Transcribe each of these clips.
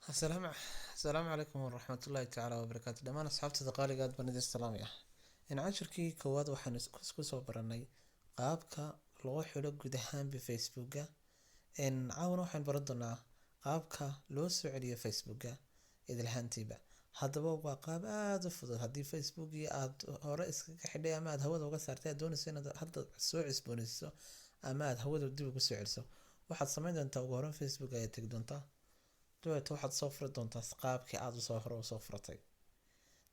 السلام السلام عليكم ورحمة الله تعالى وبركاته دمان أصحابتي دقالي قاد بندي السلامية إن عشركي كواد waxaan isku soo baranay qaabka loo xiro guud ahaan Facebooka caawana waxaan baran doonaa qaabka loo soo celiyo Facebooka idil ahaantiiba haddaba waa qaab aad u fudud haddii Facebookii aad hore iskaga xidhay ama aad hawada uga saartay aad doonayso inaad hadda soo cusboonaysiiso ama aad hawada dib ugu soo celiso waxaad samayn doontaa ugu horreyn Facebook ayaad tagi doontaa dabeetana waxaad soo furi doontaa qaabkii aad usoo furatay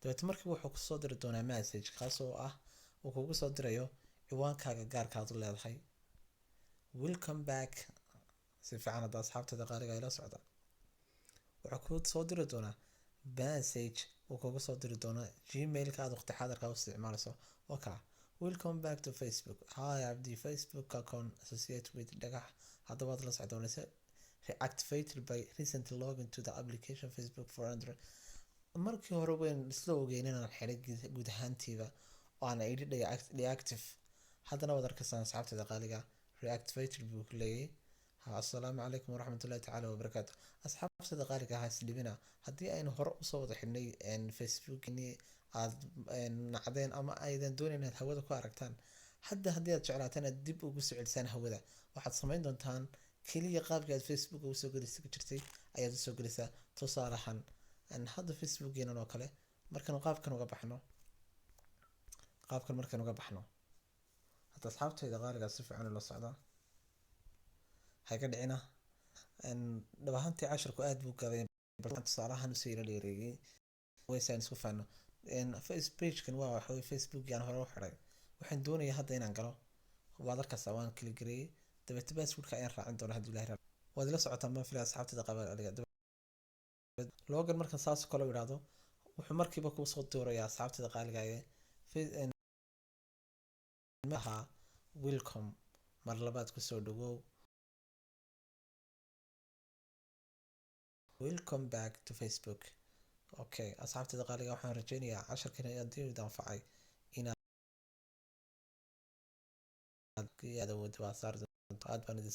dabeetana markii wuxuu kusoo diri doonaa message kaas oo ah uu kugu soo dirayo ciwaankaaga gaarka aad u leedahay welcome back si fiican hadda asxaabtada qaaliga ay la socda wuxuu kugu soo diri doonaa message uu kugu soo diri doonaa gmailka aad waqti xaadirka u isticmaalayso okay welcome back to Facebook hi abdi Facebook account associated with dhagax hadda waad la socdoonaysa reactivated by recently logging to the application Facebook for Android markii hore weyn isla ogeyn inaan xiray guud ahaantiiba oo aan idhi deactive haddana waad arkaysaa asxaabtada qaaliga reactivated buu ku leeyahay assalaamu calaykum waraxmatullaahi tacaala wabarakaatu asxaabtada qaaliga ha isdhibina haddii aynu hore usoo wada xidhnay facebookini aad nacdeen ama aydan doonayn inaad hawada ku aragtaan hadda haddii aad jeclaataan aad dib ugu soo celisaan hawada waxaad samayn doontaan keliya qaabka aad Facebook ugu soo gelisa jirtay ayaad u soo gelisaa tusaale ahaan hadda Facebookiina oo kale markaan qaabkan uga baxno hadda asxaabtayda qaaliga si fiican la socda haga dhicina dhawaantii casharku aad buu gabay tusaale ahaan u soo dheereeyay waysaan isku faano page-kan waa waxa Facebook yaan hore u xiray waxaan doonayaa hadda inaan galo waad arkaysaa waan click gareeyay dabeetana passwordka ayaan raacin doonaa haddii ilaahay waad la socotaan ma filay asxaabtada qaaliga loogan markan saas kale u yiraahdo wuxuu markiiba ku soo doorayaa asxaabtada qaaliga maaha welcome mar labaad ku soo dhawow welcome back to Facebook okay asxaabtada qaaliga waxaan rajaynayaa casharkan haddii uu anfacay inaad aad baan idin